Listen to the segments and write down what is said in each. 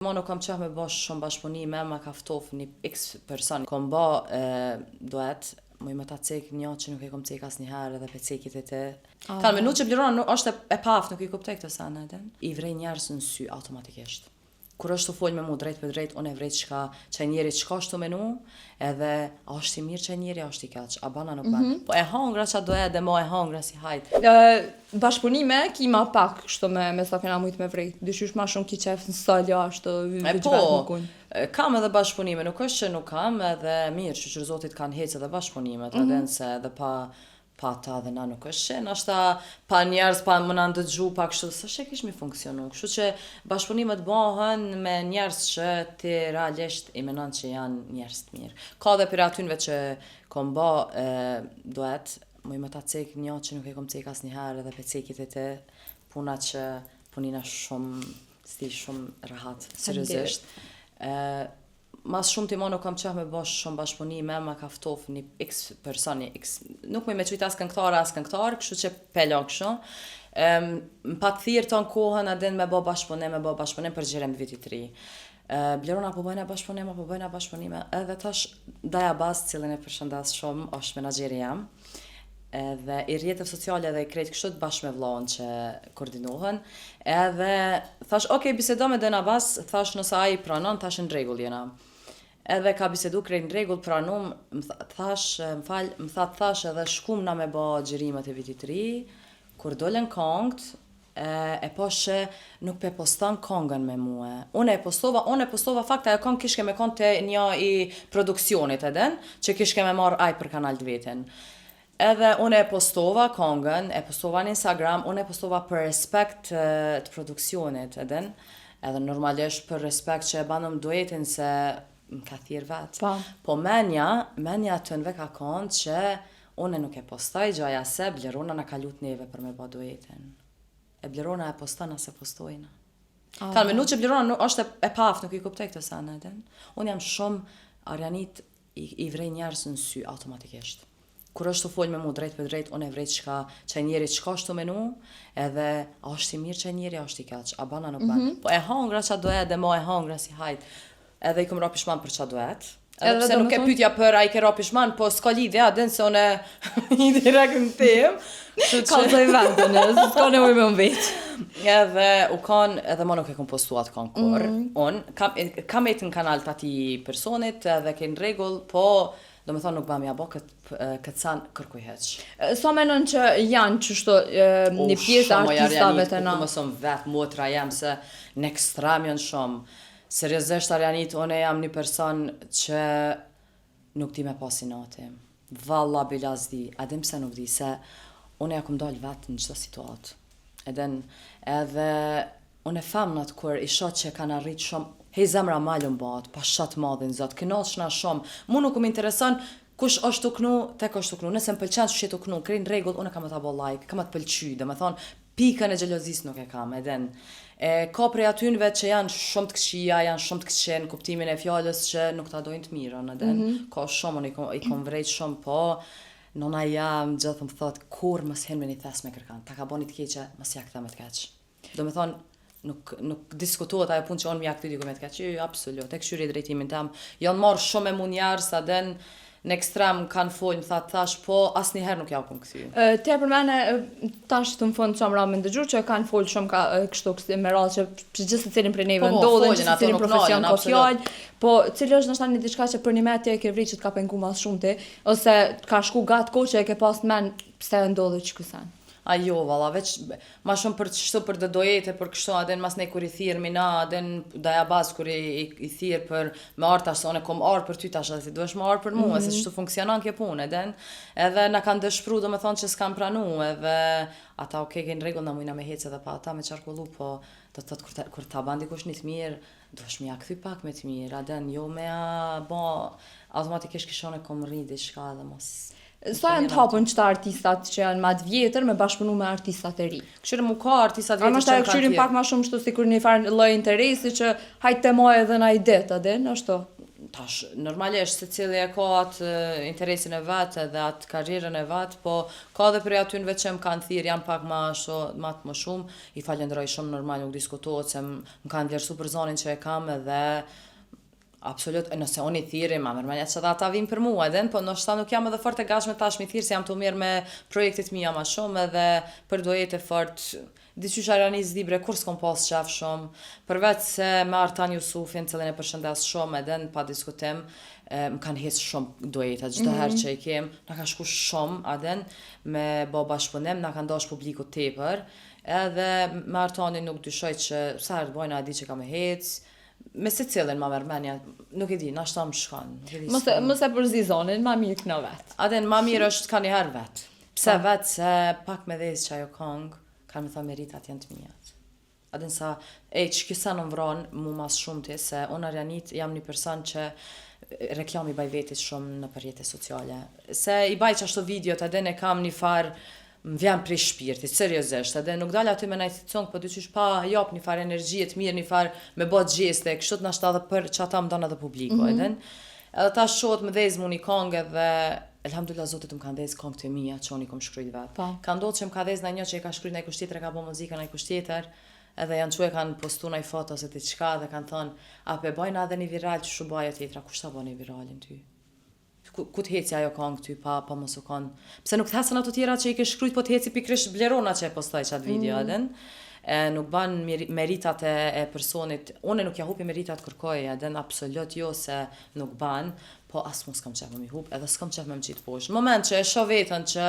Ma nuk kam qef me bash shumë bashkëpunime, ma ka ftof një x person. Kom ba duhet, muj me ta cek një që nuk e kom cek as njëherë edhe pe cekit e te. Kanë menu që blirona është e paf, nuk i kuptoj këtë sene edhe. I vrej njerës në sy automatikisht. Kur është të folj me mu drejt për drejt, unë e vrej që njeri qka është të menu, edhe a është i mirë që njeri, a është i keq, a bana nuk ban. Po e hangra që do edhe ma e hangra si hajt. Bashkëpunime ki ma pak kështu me sa kena mujt me vrej. Dyshysh ma shumë ki qef në salja është Kam edhe bashkëpunime, nuk është që nuk kam, edhe mirë që zotit kanë hecë edhe bashkëpunimet, edhe nëse edhe pa ta dhe na nuk është që, nashta pa njerës, pa më në ndëgju, pa kështu, së që kish mi funksionu. Kështu që bashkëpunimet bëhen me njerës që ti realisht i menon që janë njerës të mirë. Ka dhe për atynve që kom ba, duhet, muj me ta cek një që nuk e kom cek as njëherë edhe pe cekit e te, puna që punina shumë rahat, seriozisht. Mas shumë t'i ma nuk kam qef me bash shumë bashkëpunime, ma ka ftof një x person, nuk me qujt as këngëtar, kështu që pelo kështu. Më pak thirë të në kohën adin me ba bashkëpunim për gjerem vitit 3. Blerona po bëjna bashkëpunime, edhe tash Daja Bas, cilën e përshëndes shumë, është menagjeri jam. Edhe i rrjetëve sociale edhe i krejt kështu të bashkë me vllahun që koordinohen. Edhe thash, bisedo me Daja Bas, thash nëse ai pranon, thash në rregull jena. Edhe ka bisedu krejt në rregull, pranum, më thash edhe shkum na me ba xhirimet e vitit 3, kur dolen këngët, e po që nuk pe postan këngën me mua. Unë e postova fakta e këngë kishke me këngë të një i produksionit edhen, që kishke me marrë aj për kanal të vetin. Edhe unë e postova këngën, e postova në Instagram, unë e postova për respekt të produksionit edhen, edhe normalisht për respekt që e banëm duetin se më ka thirë vetë. Po menja të nëve ka kënë që unë nuk e postaj gjaja se Blerona na ka lut neve për me ba duetin. E Blerona e postan ase postojna. Kanë menu që Blerona është e paf, nuk i kuptoj këtë sene edhen. Unë jam shumë Arjanit i vrej njerës në sy automatikisht. Kur është të folj me mu drejt për drejt, unë e vrej që njeri qka është të menu, edhe a është i mirë që njeri, a është i keq, a bana nuk ban. Po e hangra që do edhe ma e hangra si hajt. Edhe i kom ra pishman për qa duhet. Edhe pse nuk e pytja për a i ke ra pishman, po s'ka lidhja, din se une i direkt në tem. Kalzoj vendën, s'ka nevoj me më vetë. Edhe u kanë, edhe ma nuk e kom postu atë kanë kur. Unë kam etë në kanal të ati personit, edhe ke në regull, po do me thonë nuk bam ja bo këtë sanë kërkuj heq. Sa menon që janë qështu një pjesë artistave të na? Shumë mësëm vetë motra jam se në ekstrem janë shumë. Seriozisht Arjanit, unë jam një person që nuk di me pasi nati. Valla bilaz di, adem se nuk di, se unë ja kum dal vetë në qëta situatë. Edhe unë e femnat kur i shot që kanë arrit shumë, hej zemra malën bat, pa shatë madhin zot, kënaqshna shumë. Mu nuk më intereson kush është të knu, tek është të knu. Nëse më pëlqen që shi të knu, krejnë regull, unë kam të abo like, kam të pëlqy, dhe me thonë, pikën e gjelozis nuk e kam, ka prej atynve që janë shumë të këqia, janë shumë të këqen, kuptimin e fjallës që nuk ta dojnë të mirën, ka shumë, unë i kom vrejt shumë, po, nona jam gjithë më thotë, kur mës hen me një thes me kërkan, ta ka bo një të keqe, mës ja këta me të keq. Do me thonë, nuk diskutohet ajo punë që unë mja këty diku me të keq, absolut, e këshyri drejtimin tam, janë marrë shumë e munjarë, sa den, në ekstrem kanë folë, më thash, po asë njëherë nuk ja u kom këthy. Te për mene, tash të më fund që më me ndëgjur që kanë folë shumë kështu me rrallë që gjithë të cilin për neve ndodhen, gjithë të cilin profesion ka fjallë, po cilë është nështë një diçka që për një me tje e ke vri që të ka pengu mas shumë ti, ose ka shku gatë ko që e ke pas men pse ndodhe që kësen? Jo, valla, veç ma shumë për qështu për dëdojete, për kështu, adin mas nej kur i thirë mina, adin Daja Bas kur i thirë për me arë tash, se one kom arë për ty tash, edhe si duesh me arë për mua, se qështu funksionan kje punë, edhe na kanë dëshpru, do me thonë që s'kam pranu, edhe ata kejnë regull, na mujna me hecë edhe pa ata me qarkullu, po do të thotë kur ta bandi kush një të mirë, duesh me ja këthy pak me të mirë, adin jo me ja, bo, automatikisht kishone kom rridi shka edhe mos. Sa janë të hapën qëta artistat që janë ma të vjetër me bashkëpunu me artistat e ri? Këshyre mu ka artistat vjetër që kanë tjerë. A këshyrin pak ma shumë shtu si kur një farë lloj interesi që hajtë të moj edhe na i det, adin, ashtu? tash, normalisht se cili e ka atë interesin e vetë dhe atë karrierën e vetë, po ka dhe prej atyve që më kanë thirrë, janë pak ma të më shumë, i falenderoj shumë, normal nuk diskutohet se më kanë vlerësu për zonin që e kam edhe absolut, nëse unë i thirri, ma mërmenja që dhe ata vim për mua edhe, po nështë ta nuk jam edhe fort e gashme tash mi thirë, se jam të mirë me projektit mija ma shumë edhe për dojet e fort, diqysh Aranis Libre, kur s'kom pas qef shumë, përveç se me Artan Jusufin, cilin e përshëndes shumë edhe në pa diskutim, më kanë hecë shumë dojeta, gjithë herë që i kem, na ka shku shumë aden me bo bashkëpunim, na kanë dash publiku tepër, edhe me Artanin nuk dyshoj që sa herë të bojna a di që ka me hecë, me se cilin ma mërmenja, nuk e di, na shta më shkan. Mos e përzi zonin, ma mirë këna vetë. Aden, ma mirë është ka njëherë vetë. Pse vetë se pak me dhejës që ajo kongë, kanë me tha meritat janë të mijat. Aden sa, që kësa në mvronë mu mas shumë ti, se unë Arjanit jam një person që reklami baj vetit shumë në përjete sociale. Se i baj që ashtu videot, aden e kam një farë, më vjen prej shpirtit, seriozisht, edhe nuk dalë aty me najtë congë, po dyqysh pa jap një farë energjiet mirë, një farë me bot gjeste, kështot në ashtë edhe për që ata më donë edhe publiko, edhe ta shohet më dhezë mu një kongë edhe elhamdulillah Zotit më kanë dhezë kongë të mija që unë i kom shkrujt vetë. Ka ndodhë që më ka dhezë në një që i ka shkrujt në i kushtjetër, e ka bo muzika në i kushtjetër, edhe janë që e kanë postu në i foto ose të qka dhe kanë thonë, ape bojna edhe një viral që shubaja tjetra, kushta bo një viralin ty? Ku të heci ajo kongë ty pa mos u konë? Pse nuk të hesën ato tjera që i ke shkrujt, po të heci pikrish blerona që e postoj qatë video edhe. Nuk ban meritat e personit, une nuk ja hupi meritat kërkoj edhe, absolut jo se nuk ban, po as mu s'kam qef me mi hup, edhe s'kam qef me më qitë poshtë. Në moment që e sho vetën që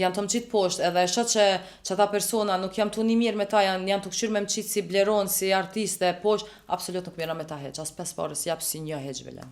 janë të më qitë poshtë, edhe e sho që ta persona nuk jam të një mirë me ta, janë të këshyrë me më qitë si bleron, si artiste, poshtë, absolut nuk mira me ta heq, as pes parës jap si një heq vile.